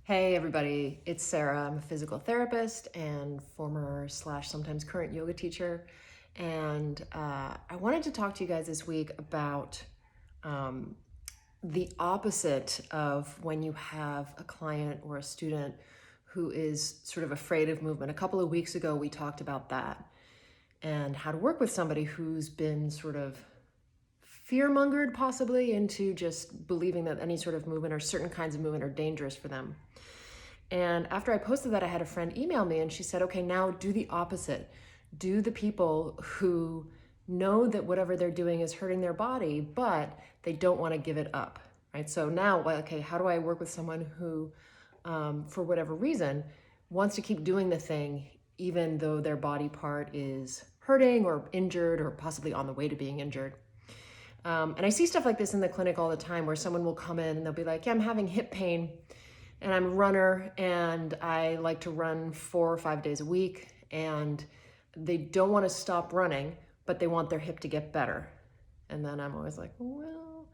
Hey everybody, it's Sarah. I'm a physical therapist and former slash sometimes current yoga teacher. And I wanted to talk to you guys this week about um, the opposite of when you have a client or a student who is sort of afraid of movement. A couple of weeks ago, we talked about that and how to work with somebody who's been sort of fear-mongered possibly into just believing that any sort of movement or certain kinds of movement are dangerous for them. And after I posted that, I had a friend email me and she said, okay, now do the opposite. Do the people who know that whatever they're doing is hurting their body, but they don't want to give it up, right? So now, okay, how do I work with someone who, for whatever reason, wants to keep doing the thing, even though their body part is hurting or injured or possibly on the way to being injured? And I see stuff like this in the clinic all the time where someone will come in and they'll be like, yeah, I'm having hip pain and I'm a runner and I like to run 4 or 5 days a week, and they don't want to stop running, but they want their hip to get better. And then I'm always like, well,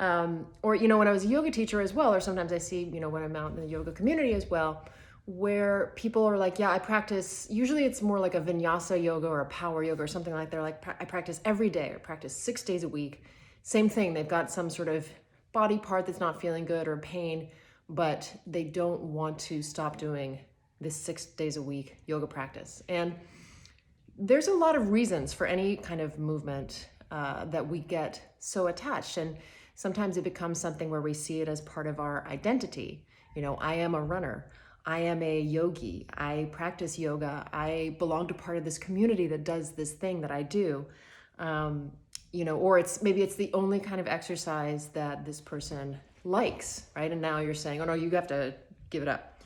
or, when I was a yoga teacher as well, or sometimes I see, when I'm out in the yoga community as well, where people are like, yeah, I practice, usually it's more like a vinyasa yoga or a power yoga or something like that. They're like, I practice every day, or practice 6 days a week. Same thing. They've got some sort of body part that's not feeling good or pain, but they don't want to stop doing this 6 days a week yoga practice. And there's a lot of reasons for any kind of movement that we get so attached. And sometimes it becomes something where we see it as part of our identity. I am a runner. I am a yogi. I practice yoga. I belong to part of this community that does this thing that I do. Or maybe it's the only kind of exercise that this person likes, right? And now you're saying, oh no, you have to give it up.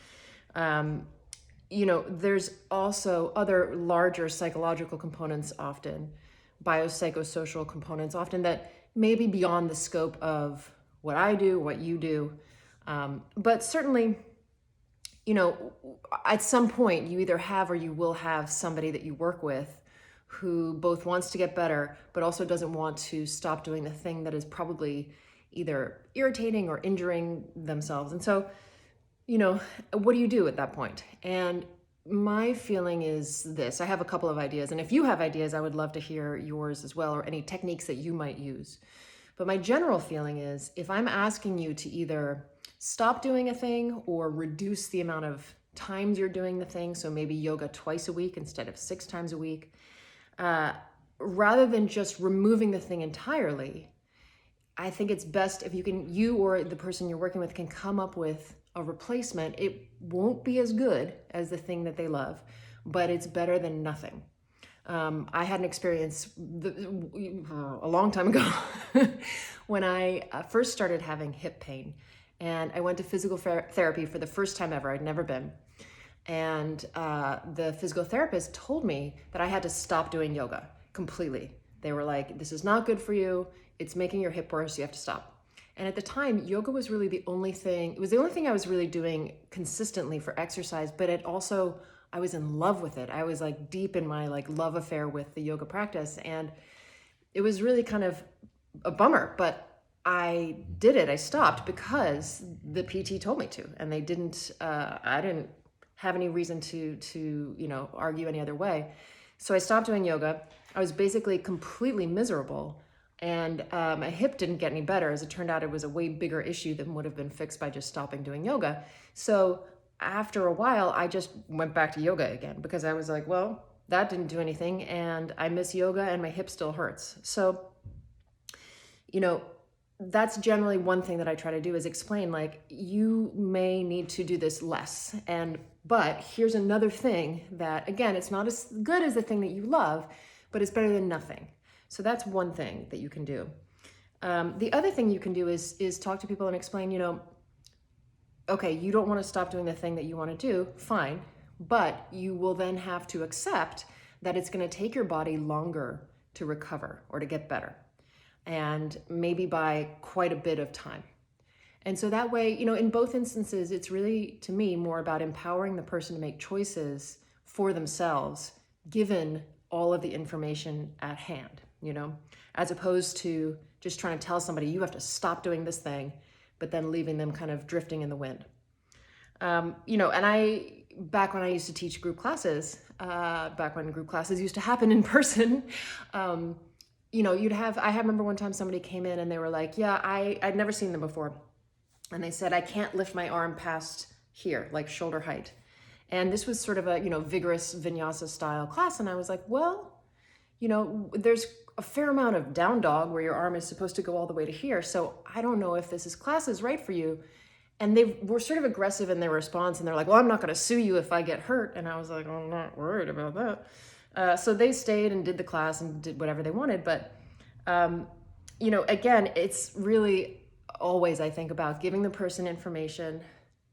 There's also other larger psychological components often, biopsychosocial components often that may be beyond the scope of what I do, what you do. But certainly, at some point you either have or you will have somebody that you work with who both wants to get better, but also doesn't want to stop doing the thing that is probably either irritating or injuring themselves. And so, what do you do at that point? And my feeling is this. I have a couple of ideas, and if you have ideas, I would love to hear yours as well, or any techniques that you might use. But my general feeling is, if I'm asking you to either stop doing a thing or reduce the amount of times you're doing the thing, so maybe yoga twice a week instead of 6 times a week, rather than just removing the thing entirely, I think it's best if you or the person you're working with can come up with a replacement. It won't be as good as the thing that they love, but it's better than nothing. I had an experience a long time ago when I first started having hip pain, and I went to physical therapy for the first time ever. I'd never been. And the physical therapist told me that I had to stop doing yoga completely. They were like, this is not good for you. It's making your hip worse. You have to stop. And at the time, yoga was really it was the only thing I was really doing consistently for exercise, but I was in love with it. I was like deep in my love affair with the yoga practice. And it was really kind of a bummer, but I did it. I stopped because the PT told me to, and I didn't have any reason to argue any other way. So I stopped doing yoga. I was basically completely miserable, and my hip didn't get any better. As it turned out, it was a way bigger issue than would have been fixed by just stopping doing yoga. So after a while, I just went back to yoga again because I was like, well, that didn't do anything, and I miss yoga and my hip still hurts. So, that's generally one thing that I try to do is explain, you may need to do this less. But here's another thing that, again, it's not as good as the thing that you love, but it's better than nothing. So that's one thing that you can do. The other thing you can do is talk to people and explain, okay, you don't want to stop doing the thing that you want to do, fine. But you will then have to accept that it's going to take your body longer to recover or to get better, and maybe by quite a bit of time. And so that way, in both instances, it's really, to me, more about empowering the person to make choices for themselves, given all of the information at hand, as opposed to just trying to tell somebody, you have to stop doing this thing, but then leaving them kind of drifting in the wind. And back when I used to teach group classes, back when group classes used to happen in person, I remember one time somebody came in and they were like, yeah, I'd never seen them before. And they said, I can't lift my arm past here, like shoulder height. And this was sort of a, vigorous vinyasa style class. And I was like, well, there's a fair amount of down dog where your arm is supposed to go all the way to here. So I don't know if class is right for you. And they were sort of aggressive in their response. And they're like, well, I'm not going to sue you if I get hurt. And I was like, I'm not worried about that. So they stayed and did the class and did whatever they wanted. But, again, it's really always, I think, about giving the person information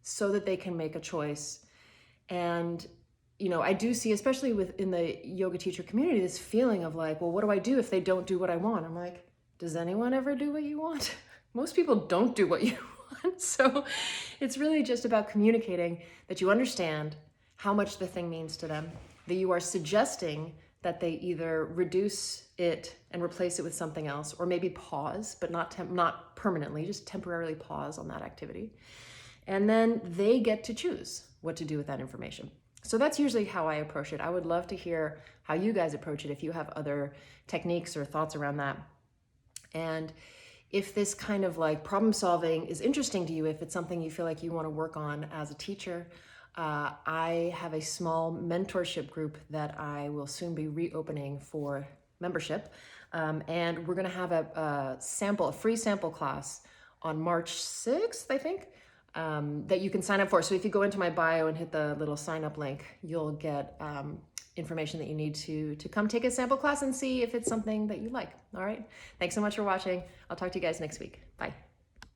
so that they can make a choice. And, I do see, especially within the yoga teacher community, this feeling of like, well, what do I do if they don't do what I want? I'm like, does anyone ever do what you want? Most people don't do what you want. So it's really just about communicating that you understand how much the thing means to them, that you are suggesting that they either reduce it and replace it with something else, or maybe pause, but not permanently, just temporarily pause on that activity. And then they get to choose what to do with that information. So that's usually how I approach it. I would love to hear how you guys approach it if you have other techniques or thoughts around that. And if this kind of like problem solving is interesting to you, if it's something you feel like you want to work on as a teacher, I have a small mentorship group that I will soon be reopening for membership. And we're going to have a free sample class on March 6th, I think, that you can sign up for. So if you go into my bio and hit the little sign up link, you'll get information that you need to come take a sample class and see if it's something that you like. All right. Thanks so much for watching. I'll talk to you guys next week. Bye.